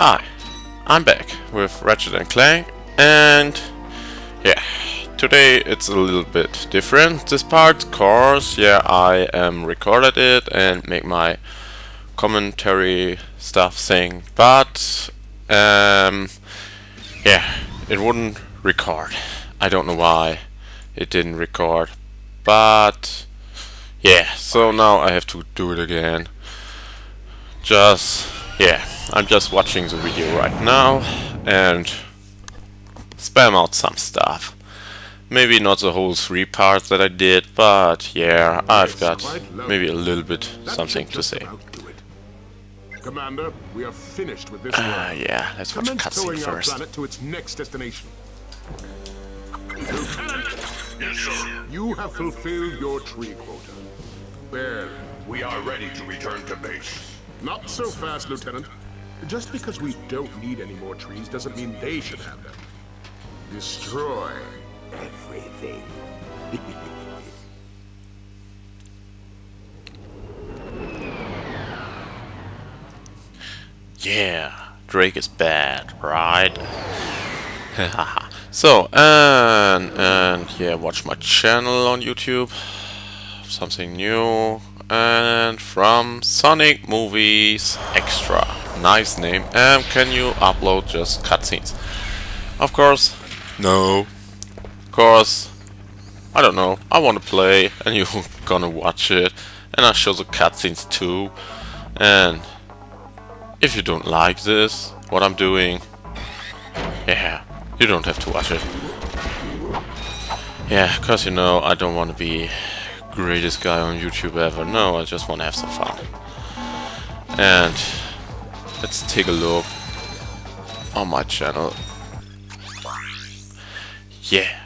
Hi, I'm back with Ratchet Clank, and yeah, today it's a little bit different. This part, cause yeah, I recorded it and make my commentary stuff thing, but yeah, it wouldn't record. I don't know why it didn't record, but yeah, so now I have to do it again. I'm just watching the video right now and spam out some stuff. Maybe not the whole 3 parts that I did, but yeah, I've got maybe a little bit something to say. Commander, we are finished with this work. Yeah, let's watch a cutscene first. Planet to its next destination. Lieutenant! Yes, sir. You have fulfilled your tree quota. Barely. We are ready to return to base. Not so fast, Lieutenant. Just because we don't need any more trees doesn't mean they should have them. Destroy everything. Yeah, Drake is bad, right? So, and yeah, watch my channel on YouTube. Something new. And from Sonic Movies Extra. Nice name. And can you upload just cutscenes? Of course, no. Of course, I don't know. I want to play, and you're gonna watch it. And I show the cutscenes too. And if you don't like this, what I'm doing, yeah, you don't have to watch it. Yeah, cause you know I don't want to be greatest guy on YouTube ever. No, I just want to have some fun. And let's take a look on my channel. Yeah.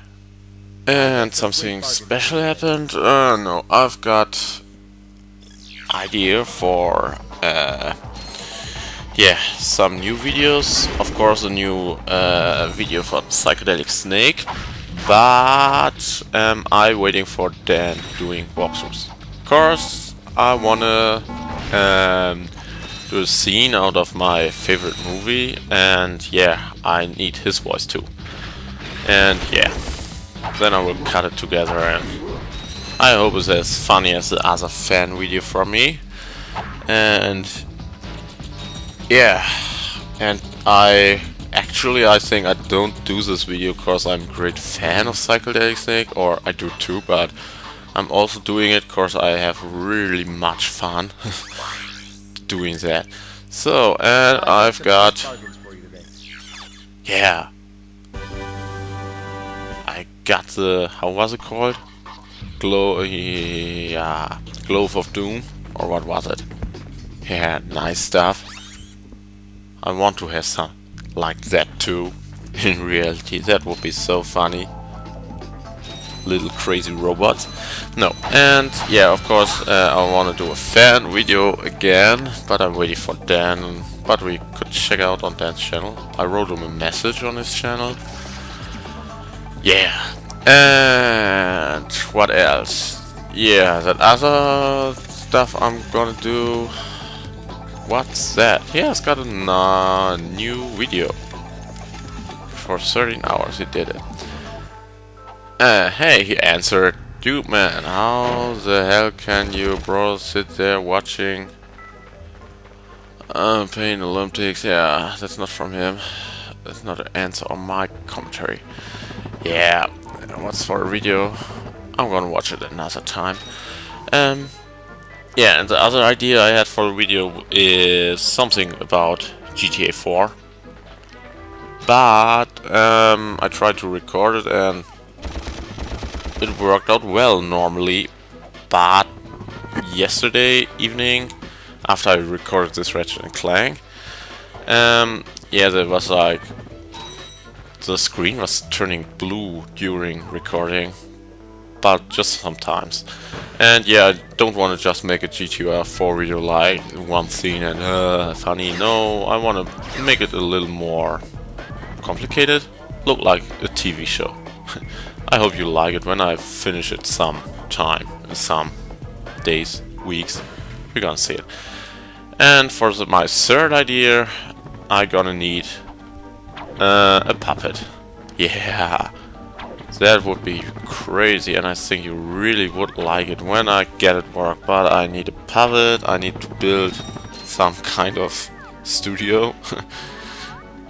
And something special happened. No, I've got idea for yeah, some new videos. Of course, a new video for Psychedelic Snake. But I'm waiting for Dan doing walkthroughs. Of course, I wanna do a scene out of my favorite movie, and yeah, I need his voice too. And yeah, then I will cut it together, and I hope it's as funny as the other fan video from me. And yeah, and I think I don't do this video because I'm a great fan of Psychedelic Snake, or I do too, but I'm also doing it because I have really much fun doing that. So, and I've got, yeah, I got the, how was it called? Yeah, Glove of Doom, or what was it? Yeah, nice stuff. I want to have some like that too. In reality, that would be so funny. Little crazy robots. No, and yeah, of course, I want to do a fan video again, but I'm waiting for Dan. But we could check out on Dan's channel. I wrote him a message on his channel. Yeah, and what else? Yeah, that other stuff I'm gonna do. What's that? Yeah, it's got a new video. For 13 hours he did it. Hey, he answered. Dude, man, how the hell can you, bro, sit there watching Pain Olympics? Yeah, that's not from him. That's not an answer on my commentary. Yeah, what's for a video? I'm gonna watch it another time. Yeah, and the other idea I had for a video is something about GTA 4. But I tried to record it and it worked out well normally. But yesterday evening, after I recorded this Ratchet Clank, yeah, there was like the screen was turning blue during recording, but just sometimes. And yeah, I don't want to just make a GTA 4 video like one scene and funny. No, I want to make it a little more complicated, look like a TV show. I hope you like it when I finish it some time, some days, weeks, we're gonna see it. And for my third idea, I gonna need a puppet. Yeah, that would be crazy, and I think you really would like it when I get it work. But I need a puppet. I need to build some kind of studio,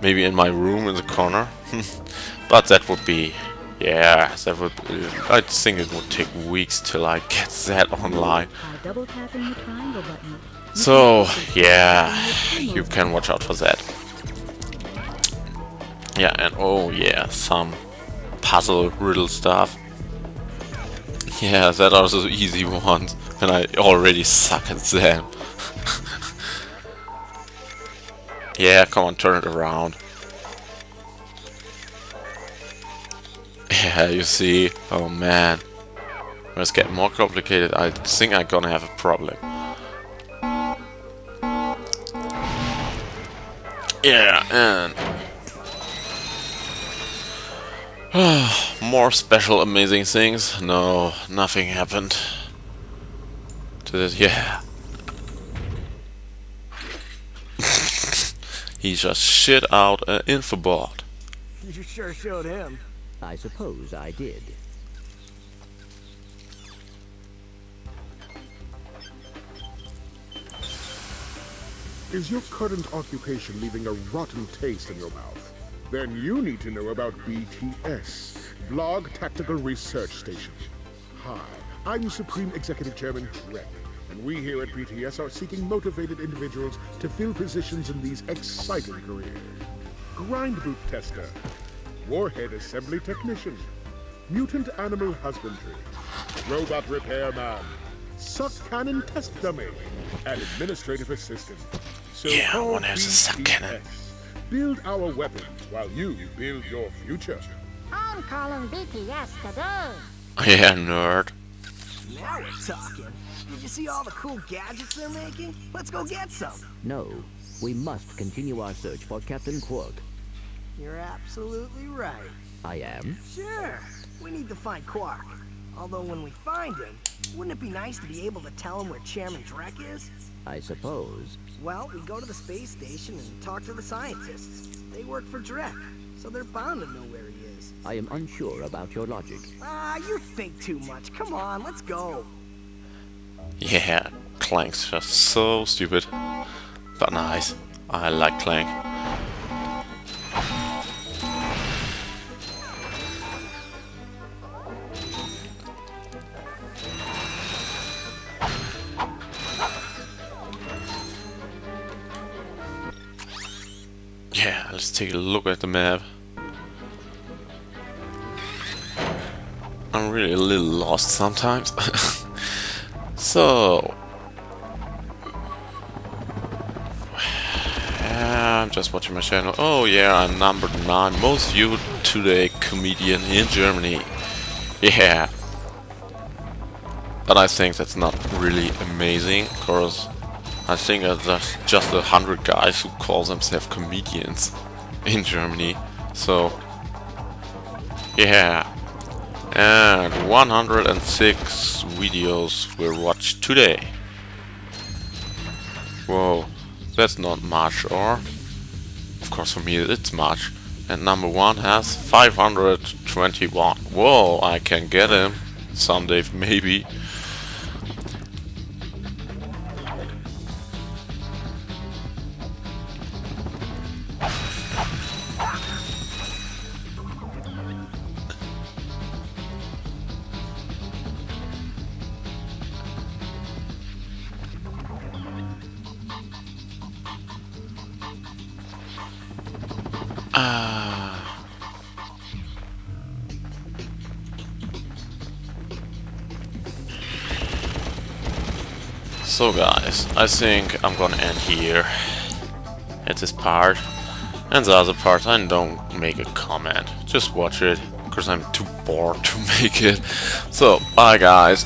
maybe in my room in the corner. But that would be, yeah, that would. I think it would take weeks till I get that online. So yeah, you can watch out for that. Yeah, and oh yeah, some puzzle riddle stuff. Yeah, that are the easy ones, and I already suck at them. Yeah, come on, turn it around. Yeah, you see, oh man, when it's getting more complicated, I think I'm gonna have a problem. Yeah, and more special amazing things. No, nothing happened to this. Yeah. He just shit out an info board. You sure showed him. I suppose I did. Is your current occupation leaving a rotten taste in your mouth? Then you need to know about BTS, Blog Tactical Research Station. Hi, I'm Supreme Executive Chairman Drek, and we here at BTS are seeking motivated individuals to fill positions in these exciting careers. Grind boot tester, warhead assembly technician, mutant animal husbandry, robot repairman, suck cannon test dummy, and administrative assistant. So Yeah, call one has a suck cannon. Build our weapons while you build your future. I'm calling BTS to do. Yeah, nerd. Now we're talking. Did you see all the cool gadgets they're making? Let's go get some. No, we must continue our search for Captain Quark. You're absolutely right. I am? Sure. We need to find Quark. Although when we find him, wouldn't it be nice to be able to tell him where Chairman Drek is? I suppose. Well, we go to the space station and talk to the scientists. They work for Drek, so they're bound to know where he is. I am unsure about your logic. Ah, you think too much. Come on, let's go. Yeah, Clank's just so stupid. But nice. I like Clank. Yeah, let's take a look at the map. I'm really a little lost sometimes. So, I'm just watching my channel. Oh yeah, I'm number 9 most viewed today comedian in Germany. Yeah. But I think that's not really amazing, because I think there's just 100 guys who call themselves comedians in Germany. So, yeah. And 106 videos were watched today. Whoa, that's not much, or? Of course for me it's much. And number 1 has 521. Whoa, I can get him someday maybe. So guys, I think I'm gonna end here at this part, and the other part I don't make a comment, just watch it, because I'm too bored to make it. So, bye guys.